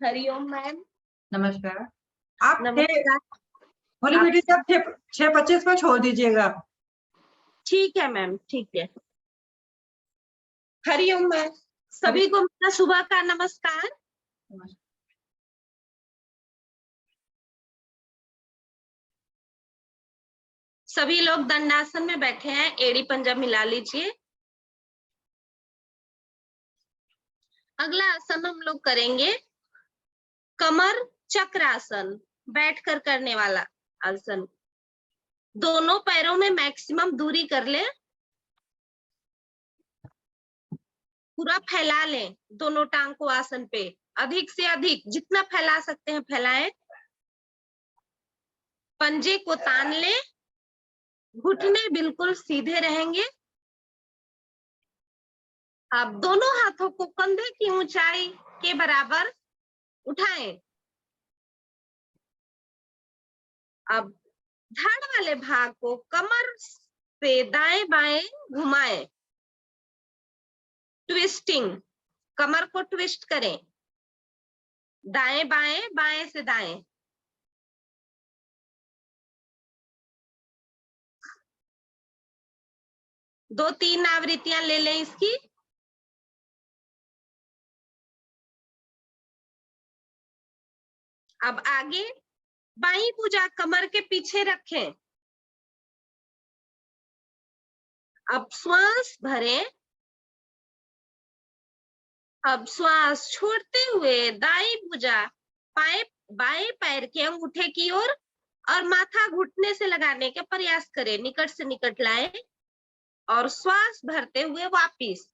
Hariom ma'am. नमस्कार। आप नमस्कार। होली मीटिंग जब 6:25 पर छोड़ दीजिएगा। ठीक है मैम, ठीक है। हरिओम मैम, सभी को मेरा सुबह का नमस्कार। सभी लोग दंडासन में बैठे हैं, एड़ी पंजा मिला लीजिए। अगला आसन हम लोग करेंगे कमर चक्रासन, बैठकर करने वाला आसन। दोनों पैरों में मैक्सिमम दूरी कर ले, पूरा फैला लें दोनों टांग को आसन पे, अधिक से अधिक जितना फैला सकते हैं फैलाएं। पंजे को तान लें, घुटने बिल्कुल सीधे रहेंगे। आप दोनों हाथों को कंधे की ऊंचाई के बराबर उठाएं। अब धड़ वाले भाग को कमर से दाएं बाएं घुमाएं, ट्विस्टिंग, कमर को ट्विस्ट करें, दाएं बाएं, बाएं से दाएं। दो तीन आवृत्तियां ले लें इसकी। अब आगे बाई भुजा कमर के पीछे रखें। अब श्वास भरें। अब श्वास छोड़ते हुए दाई भुजा बाएं पैर के अंगूठे की ओर और माथा घुटने से लगाने का प्रयास करें, निकट से निकट लाएं और श्वास भरते हुए वापिस।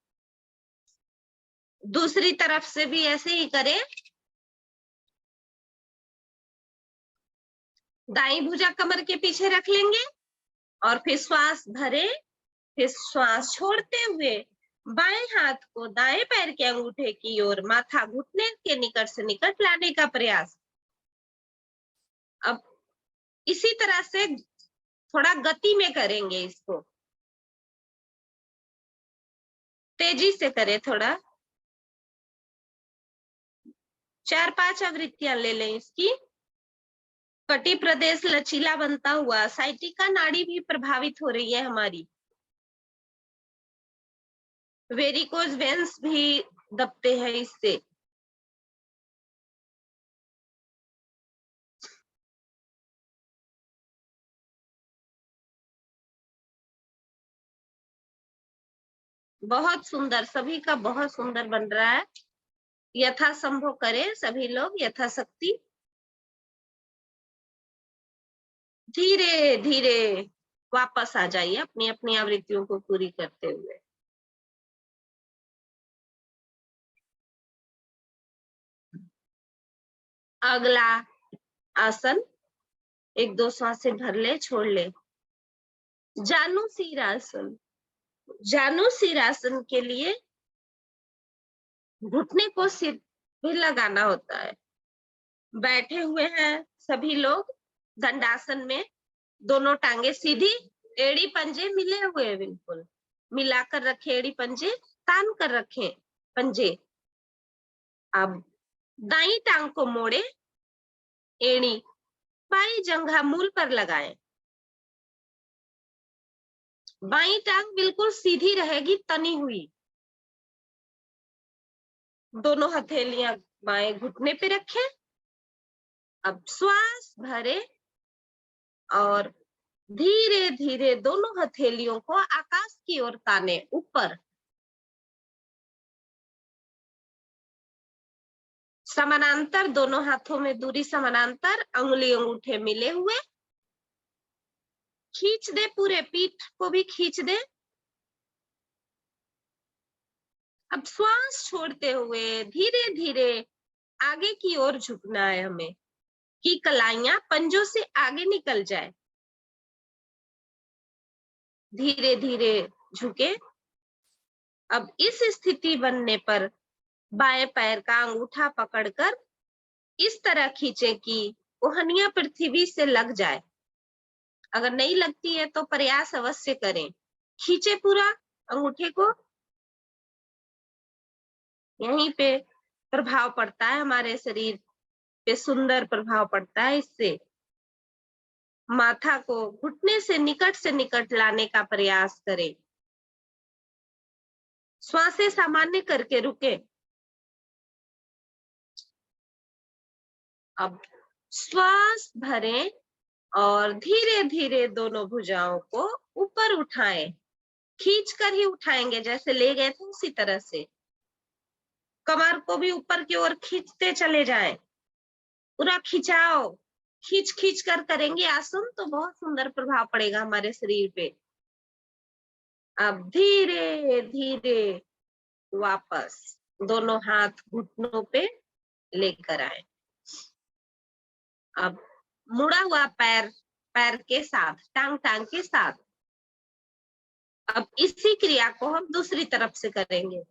दूसरी तरफ से भी ऐसे ही करें। दाई भुजा कमर के पीछे रख लेंगे और फिर श्वास भरे, फिर श्वास छोड़ते हुए बाएं हाथ को दाएं पैर के अंगूठे की ओर माथा घुटने के निकट से निकट लाने का प्रयास। अब इसी तरह से थोड़ा गति में करेंगे, इसको तेजी से करें थोड़ा। 4-5 आवृत्तियां ले लें इसकी। कटी प्रदेश लचीला बनता हुआ, साइटिका नाड़ी भी प्रभावित हो रही है हमारी, वेरिकोज वेन्स भी दबते हैं इससे। बहुत सुंदर, सभी का बहुत सुंदर बन रहा है। यथासंभव करें सभी लोग, यथाशक्ति। धीरे धीरे वापस आ जाइए अपनी अपनी आवृत्तियों को पूरी करते हुए। अगला आसन, 1-2 सांसें भर ले, छोड़ ले। जानु सिरासन। जानु सिरासन के लिए घुटने को सिर भी लगाना होता है। बैठे हुए हैं सभी लोग दंडासन में, दोनों टांगे सीधी, एड़ी पंजे मिले हुए, बिल्कुल मिलाकर रखे एड़ी पंजे, तान कर रखे पंजे। अब दाई टांग को मोड़े, एड़ी बाई जंघा मूल पर लगाएं। बाई टांग बिल्कुल सीधी रहेगी, तनी हुई। दोनों हथेलियां बाएं घुटने पे रखें। अब श्वास भरे और धीरे धीरे दोनों हथेलियों को आकाश की ओर ताने, ऊपर। समानांतर, दोनों हाथों में दूरी समानांतर, अंगुली अंगूठे मिले हुए। खींच दे, पूरे पीठ को भी खींच दे। अब श्वास छोड़ते हुए धीरे धीरे आगे की ओर झुकना है हमें, कि कलाइयां पंजों से आगे निकल जाए। धीरे धीरे झुके। अब इस स्थिति बनने पर बाएं पैर का अंगूठा पकड़कर इस तरह खींचे कि ओहनियां पृथ्वी से लग जाए। अगर नहीं लगती है तो प्रयास अवश्य करें। खींचे पूरा अंगूठे को, यहीं पे प्रभाव पड़ता है, हमारे शरीर पे सुंदर प्रभाव पड़ता है इससे। माथा को घुटने से निकट लाने का प्रयास करें। श्वासें सामान्य करके रुके। अब श्वास भरें और धीरे धीरे दोनों भुजाओं को ऊपर उठाएं। खींच कर ही उठाएंगे, जैसे ले गए थे उसी तरह से। कमर को भी ऊपर की ओर खींचते चले जाएं। पूरा खिंचाओ, खींच खींच कर करेंगे आसन तो बहुत सुंदर प्रभाव पड़ेगा हमारे शरीर पे। अब धीरे धीरे वापस दोनों हाथ घुटनों पे लेकर आए। अब मुड़ा हुआ पैर पैर के साथ, टांग टांग के साथ। अब इसी क्रिया को हम दूसरी तरफ से करेंगे।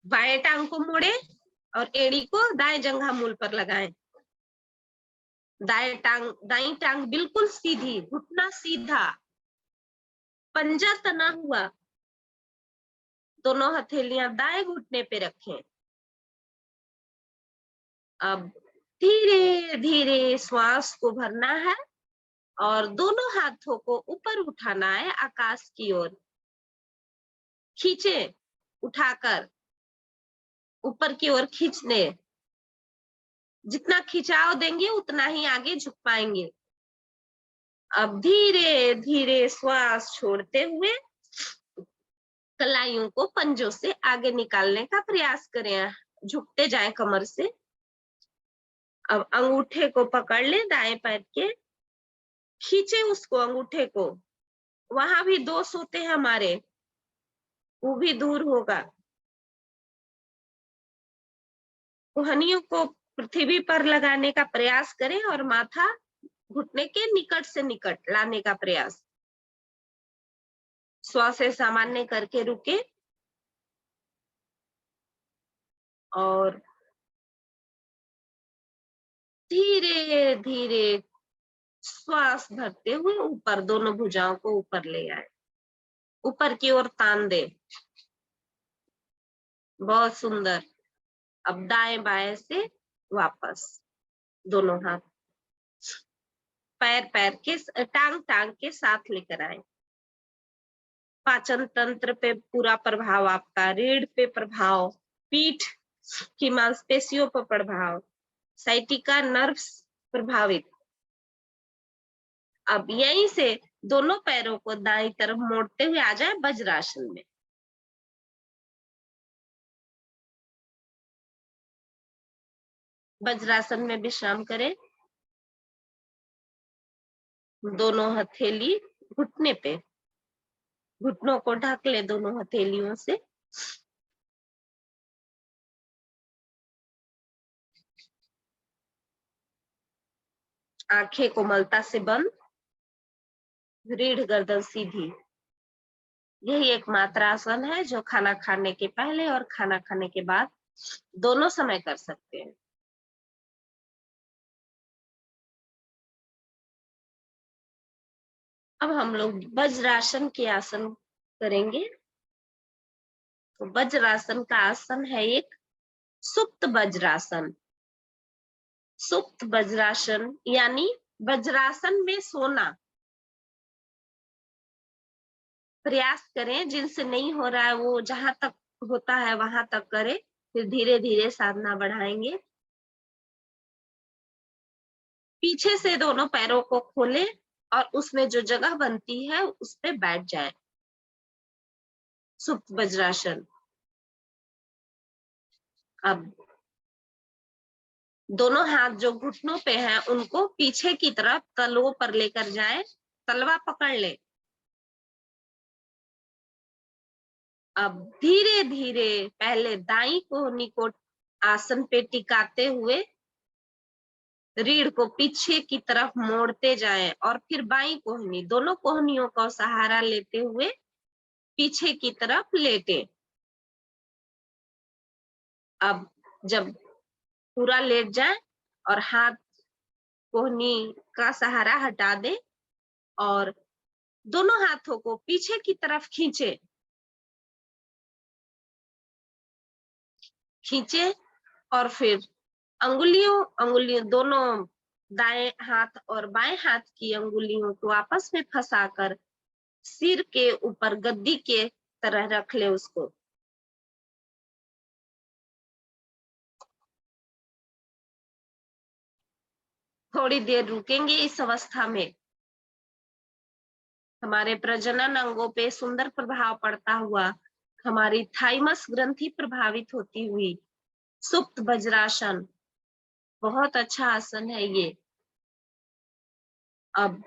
बाएं टांग को मोड़े और एड़ी को दाएं जंघा मूल पर लगाएं। दाईं टांग बिल्कुल सीधी, घुटना सीधा, पंजा तना हुआ। दोनों हथेलियां दाएं घुटने पे रखें। अब धीरे धीरे श्वास को भरना है और दोनों हाथों को ऊपर उठाना है आकाश की ओर। खींचे, उठाकर ऊपर की ओर खींचने। जितना खिंचाव देंगे उतना ही आगे झुक पाएंगे। अब धीरे धीरे श्वास छोड़ते हुए कलाइयों को पंजों से आगे निकालने का प्रयास करें। झुकते जाएं कमर से। अब अंगूठे को पकड़ लें दाएं पैर के, खींचे उसको, अंगूठे को। वहां भी दोष होते हैं हमारे, वो भी दूर होगा। कोहनियों को पृथ्वी पर लगाने का प्रयास करें और माथा घुटने के निकट से निकट लाने का प्रयास। श्वास सामान्य करके रुके और धीरे धीरे श्वास भरते हुए ऊपर दोनों भुजाओं को ऊपर ले आए, ऊपर की ओर तान दे। बहुत सुंदर। अब दाएं बाएं से वापस दोनों हाथ पैर पैर के टांग टांग के साथ लेकर आए। पाचन तंत्र पे पूरा प्रभाव आपका, रीढ़ पे प्रभाव, पीठ की मांसपेशियों पर प्रभाव, साइटिका नर्व्स प्रभावित। अब यहीं से दोनों पैरों को दाईं तरफ मोड़ते हुए आ जाए वज्रासन में। वज्रासन में विश्राम करें। दोनों हथेली घुटने पे, घुटनों को ढक ले दोनों हथेलियों से। आंखें कोमलता से बंद, रीढ़ गर्दन सीधी। यही एक मात्र आसन है जो खाना खाने के पहले और खाना खाने के बाद दोनों समय कर सकते हैं। अब हम लोग वज्रासन के आसन करेंगे। तो वज्रासन का आसन है एक सुप्त वज्रासन। सुप्त वज्रासन यानी वज्रासन में सोना। प्रयास करें, जिनसे नहीं हो रहा है वो जहां तक होता है वहां तक करें, फिर धीरे धीरे साधना बढ़ाएंगे। पीछे से दोनों पैरों को खोलें और उसमें जो जगह बनती है उस पे बैठ जाए। सुप्त वज्रासन। अब दोनों हाथ जो घुटनों पे हैं उनको पीछे की तरफ तलवों पर लेकर जाएं, तलवा पकड़ ले। अब धीरे धीरे पहले दाईं कोहनी को आसन पे टिकाते हुए रीढ़ को पीछे की तरफ मोड़ते जाएं और फिर बाईं कोहनी, दोनों कोहनियों का सहारा लेते हुए पीछे की तरफ लेटे। अब जब पूरा लेट जाए और हाथ कोहनी का सहारा हटा दे और दोनों हाथों को पीछे की तरफ खींचे। खींचे और फिर अंगुलियों दोनों दाएं हाथ और बाएं हाथ की अंगुलियों को आपस में फंसाकर सिर के ऊपर गद्दी के तरह रख ले उसको। थोड़ी देर रुकेंगे इस अवस्था में। हमारे प्रजनन अंगों पे सुंदर प्रभाव पड़ता हुआ हमारी थाइमस ग्रंथि प्रभावित होती हुई सुप्त वज्रासन, बहुत अच्छा आसन है ये। अब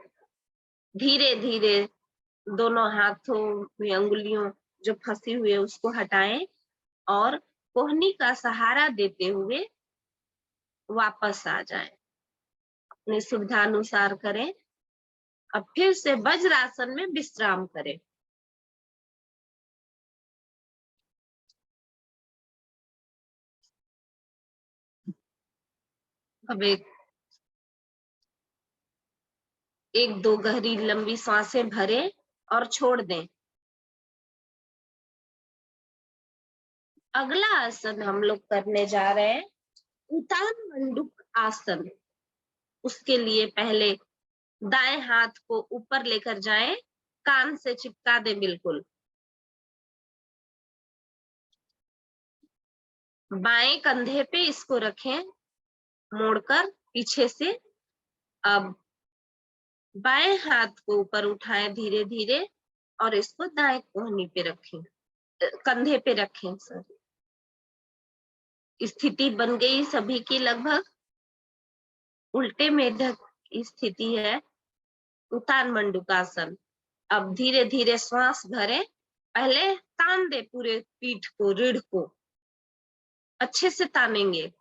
धीरे धीरे दोनों हाथों में अंगुलियों जो फंसी हुई है उसको हटाएं और कोहनी का सहारा देते हुए वापस आ जाएं। अपनी सुविधा अनुसार करें। अब फिर से वज्रासन में विश्राम करें। अब एक दो गहरी लंबी सांसें भरें और छोड़ दें। अगला आसन हम लोग करने जा रहे हैं उतान मंडूक आसन। उसके लिए पहले दाएं हाथ को ऊपर लेकर जाएं, कान से चिपका दें बिल्कुल। बाएं कंधे पे इसको रखें मोड़कर पीछे से। अब बाएं हाथ को ऊपर उठाएं धीरे धीरे और इसको दाएं कोहनी पे रखें, कंधे पे रखें। सर स्थिति बन गई सभी की लगभग। उल्टे मेढक की स्थिति है उत्तान मंडूकासन। अब धीरे धीरे श्वास भरें। पहले तान दे पूरे पीठ को, रीढ़ को अच्छे से तानेंगे।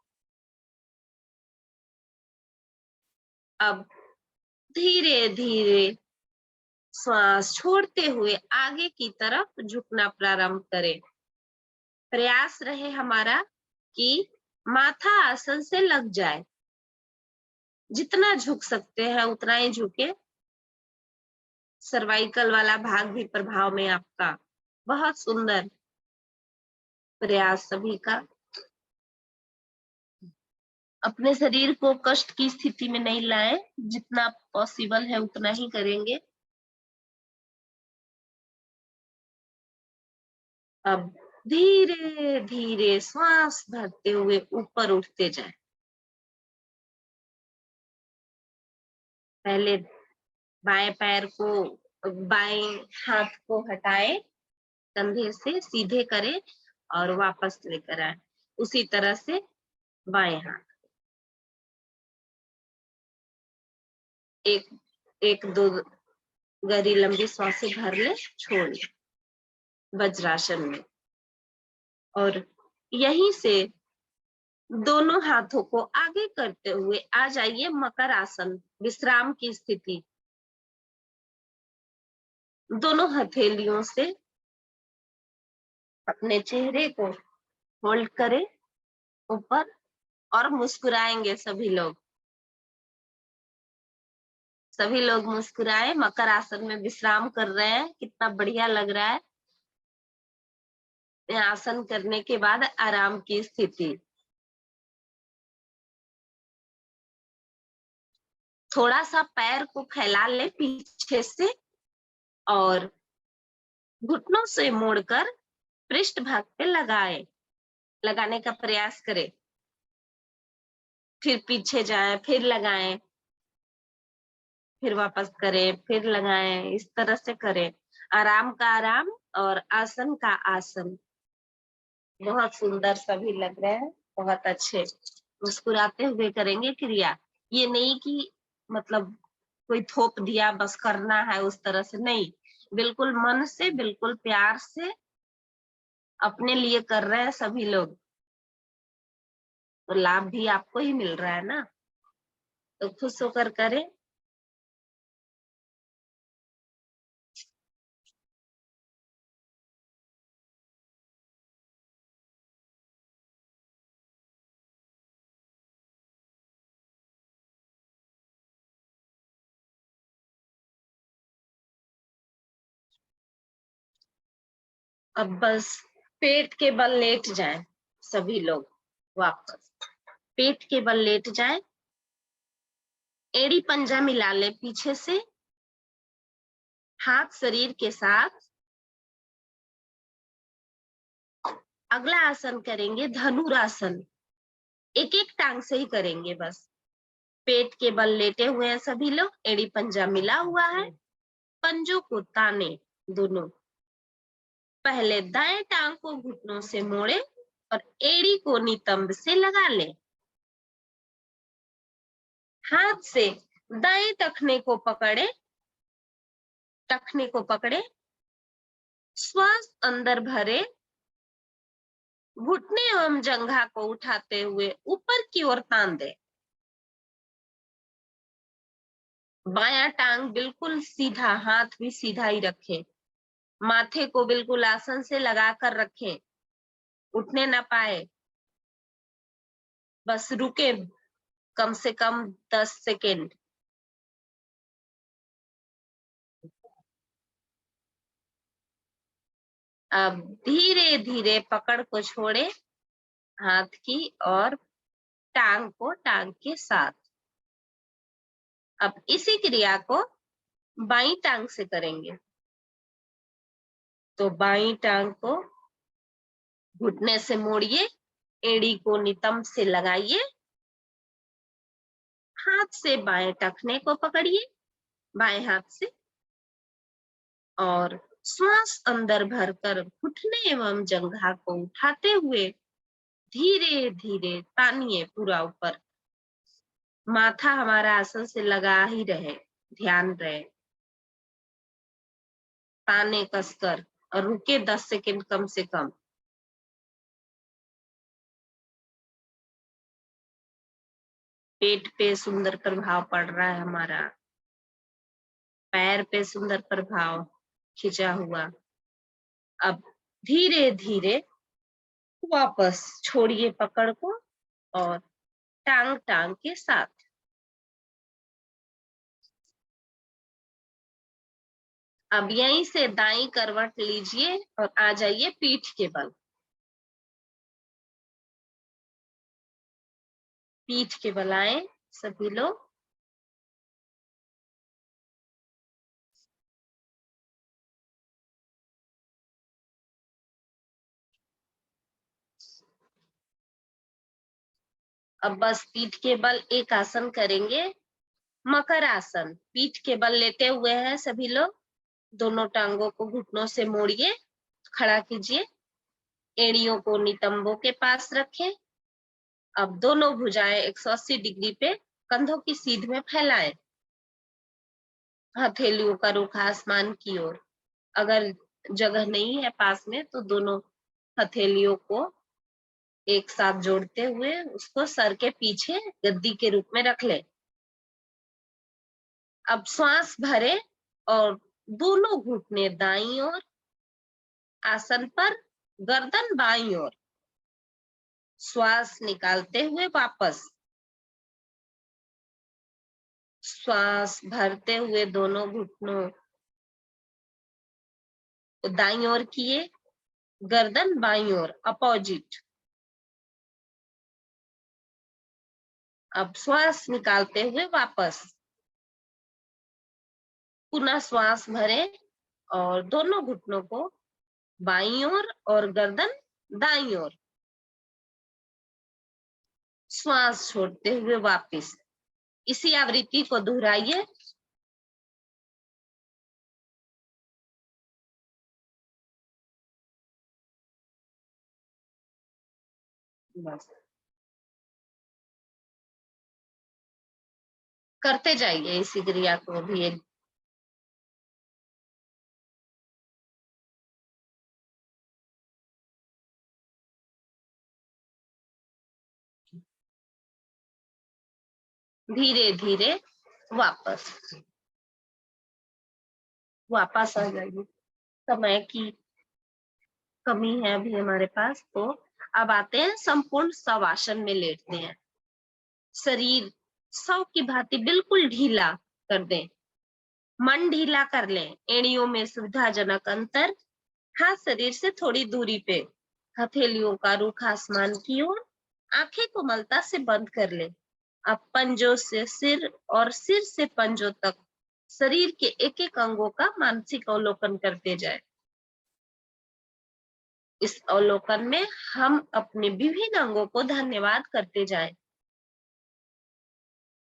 अब धीरे धीरे श्वास छोड़ते हुए आगे की तरफ झुकना प्रारंभ करें। प्रयास रहे हमारा कि माथा आसन से लग जाए। जितना झुक सकते हैं उतना ही झुके। सर्वाइकल वाला भाग भी प्रभाव में आपका। बहुत सुंदर प्रयास सभी का। अपने शरीर को कष्ट की स्थिति में नहीं लाएं, जितना पॉसिबल है उतना ही करेंगे। अब धीरे धीरे श्वास भरते हुए ऊपर उठते जाएं। पहले बाएं पैर को, बाएं हाथ को हटाएं, कंधे से सीधे करें और वापस लेकर आए। उसी तरह से बाएं हाथ एक एक दो गहरी लंबी सांसें भर ले, छोड़ ले वज्रासन में। और यहीं से दोनों हाथों को आगे करते हुए आ जाइए मकर आसन, विश्राम की स्थिति। दोनों हथेलियों से अपने चेहरे को होल्ड करें ऊपर और मुस्कुराएंगे सभी लोग। सभी लोग मुस्कुराए। मकर आसन में विश्राम कर रहे हैं। कितना बढ़िया लग रहा है। आसन करने के बाद आराम की स्थिति। थोड़ा सा पैर को फैला ले पीछे से और घुटनों से मोड़कर पृष्ठ भाग पे लगाने का प्रयास करें। फिर पीछे जाएं, फिर लगाएं, फिर वापस करें, फिर लगाएं। इस तरह से करें। आराम का आराम और आसन का आसन। बहुत सुंदर सभी लग रहे हैं। बहुत अच्छे। मुस्कुराते हुए करेंगे क्रिया। ये नहीं कि मतलब कोई थोप दिया बस करना है, उस तरह से नहीं। बिल्कुल मन से, बिल्कुल प्यार से अपने लिए कर रहे हैं सभी लोग। तो लाभ भी आपको ही मिल रहा है ना, तो खुश होकर करें। अब बस पेट के बल लेट जाएं। सभी लोग वापस पेट के बल लेट जाए, एड़ी पंजा मिला ले पीछे से, हाथ शरीर के साथ। अगला आसन करेंगे धनुरासन, एक एक टांग से ही करेंगे बस। पेट के बल लेटे हुए हैं सभी लोग, एड़ी पंजा मिला हुआ है, पंजों को ताने दोनों। पहले दाएं टांग को घुटनों से मोड़े और एड़ी को नितंब से लगा ले। हाथ से दाएं टखने को पकड़े, टखने को पकड़े, श्वास अंदर भरे, घुटने एवं जंघा को उठाते हुए ऊपर की ओर तान दे। बायां टांग बिल्कुल सीधा, हाथ भी सीधा ही रखें, माथे को बिल्कुल आसन से लगाकर रखें, उठने ना पाए, बस रुके कम से कम 10 सेकेंड। अब धीरे धीरे पकड़ को छोड़े हाथ की और टांग को टांग के साथ। अब इसी क्रिया को बाईं टांग से करेंगे। तो बाईं टांग को घुटने से मोड़िए, एड़ी को नितंब से लगाइए, हाथ से बाएं टखने को पकड़िए बाएं हाथ से और श्वास अंदर भरकर घुटने एवं जंघा को उठाते हुए धीरे धीरे तानिए पूरा ऊपर। माथा हमारा आसन से लगा ही रहे, ध्यान रहे। ताने कसकर और रुके 10 सेकेंड कम से कम। पेट पे सुंदर प्रभाव पड़ रहा है हमारा, पैर पे सुंदर प्रभाव खिंचा हुआ। अब धीरे धीरे वापस छोड़िए पकड़ को और टांग टांग के साथ। अब यहीं से दाईं करवट लीजिए और आ जाइए पीठ के बल। पीठ के बल आए सभी लोग। अब बस पीठ के बल एक आसन करेंगे, मकर आसन। पीठ के बल लेटे हुए हैं सभी लोग, दोनों टांगों को घुटनों से मोड़िए, खड़ा कीजिए, एड़ियों को नितंबों के पास रखें। अब दोनों भुजाएं 180 डिग्री पे कंधों की सीध में फैलाएं, हथेलियों का रुख आसमान की ओर। अगर जगह नहीं है पास में तो दोनों हथेलियों को एक साथ जोड़ते हुए उसको सर के पीछे गद्दी के रूप में रख ले। अब श्वास भरे और दोनों घुटने दाईं ओर, आसन पर गर्दन बाईं ओर। श्वास निकालते हुए वापस, श्वास भरते हुए दोनों घुटनों को दाईं ओर किए, गर्दन बाईं ओर, अपोजिट। अब श्वास निकालते हुए वापस, पुनः श्वास भरे और दोनों घुटनों को बाईं ओर और गर्दन दाईं ओर। श्वास छोड़ते हुए वापस। इसी आवृत्ति को दोहराइए। बस करते जाइए इसी क्रिया को भी। एक धीरे धीरे वापस वापस आ जाइए। समय की कमी है अभी हमारे पास, तो अब आते हैं संपूर्ण शवासन में लेटते हैं। शरीर सौ की भांति बिल्कुल ढीला कर दें, मन ढीला कर लें, एड़ियों में सुविधाजनक अंतर, हाथ शरीर से थोड़ी दूरी पे। हथेलियों का रुख आसमान की ओर, आंखें कोमलता से बंद कर ले। अब पंजों से सिर और सिर से पंजों तक शरीर के एक एक अंगों का मानसिक अवलोकन करते जाए। इस अवलोकन में हम अपने विभिन्न अंगों को धन्यवाद करते जाएं।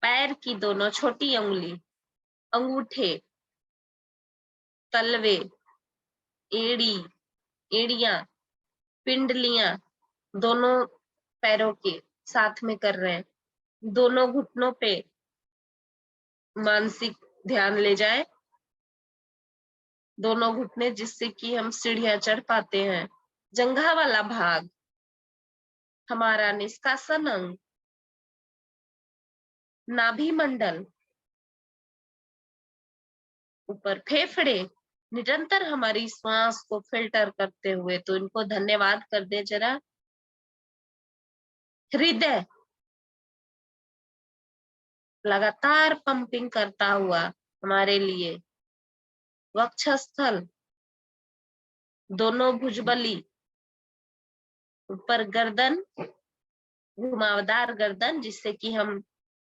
पैर की दोनों छोटी उंगली, अंगूठे, तलवे, एड़ी, एड़ियां, पिंडलियां दोनों पैरों के साथ में कर रहे हैं। दोनों घुटनों पे मानसिक ध्यान ले जाए। दोनों घुटने जिससे कि हम सीढ़ियां चढ़ पाते हैं। जंघा वाला भाग, हमारा निष्कासन अंग, नाभि मंडल, ऊपर फेफड़े निरंतर हमारी श्वास को फिल्टर करते हुए, तो इनको धन्यवाद कर दे जरा। हृदय लगातार पंपिंग करता हुआ हमारे लिए। वक्षस्थल, दोनों भुजबली, ऊपर गर्दन, घुमावदार गर्दन जिससे कि हम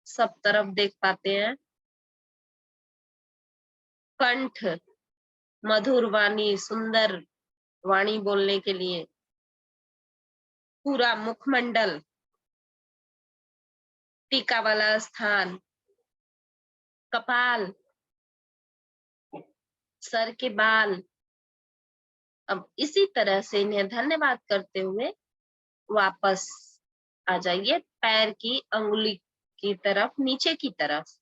सब तरफ देख पाते हैं। कंठ, मधुर वाणी, सुंदर वाणी बोलने के लिए। पूरा मुखमंडल, टीका वाला स्थान, कपाल, सर के बाल। अब इसी तरह से इन्हें धन्यवाद करते हुए वापस आ जाइए पैर की अंगुली की तरफ, नीचे की तरफ।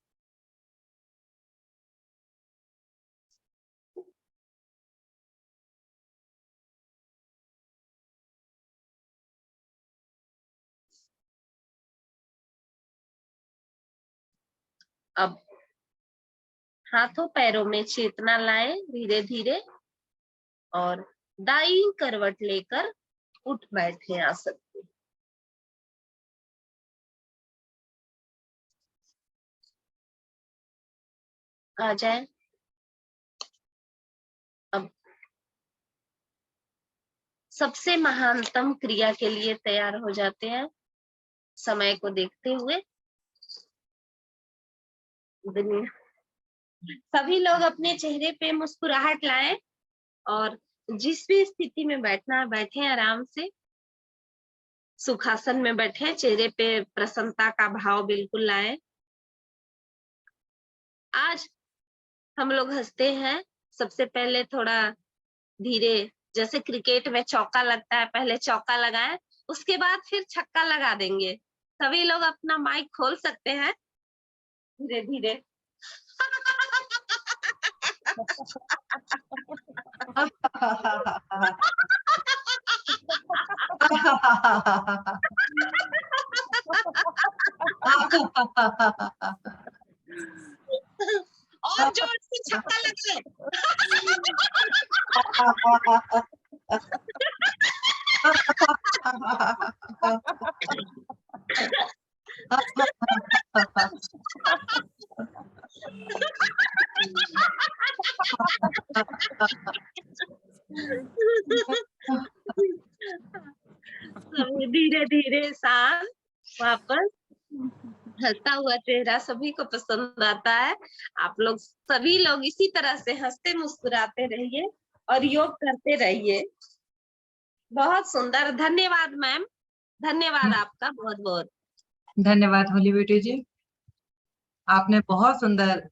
अब हाथों पैरों में चेतना लाएं धीरे धीरे और दाईं करवट लेकर उठ बैठे आसन पे। आ जाए। अब सबसे महानतम क्रिया के लिए तैयार हो जाते हैं समय को देखते हुए। सभी लोग अपने चेहरे पे मुस्कुराहट लाएं और जिस भी स्थिति में बैठना है बैठे आराम से। सुखासन में बैठे, चेहरे पे प्रसन्नता का भाव बिल्कुल लाएं। आज हम लोग हंसते हैं। सबसे पहले थोड़ा धीरे, जैसे क्रिकेट में चौका लगता है, पहले चौका लगाएं, उसके बाद फिर छक्का लगा देंगे। सभी लोग अपना माइक खोल सकते हैं धीरे धीरे। और जोर से छक्का लगाएं। धीरे धीरे शांत, वापस हंसता हुआ चेहरा सभी को पसंद आता है। आप लोग सभी लोग इसी तरह से हंसते मुस्कुराते रहिए और योग करते रहिए। बहुत सुंदर, धन्यवाद मैम, धन्यवाद आपका बहुत बहुत। धन्यवाद होली बेटी जी, आपने बहुत सुंदर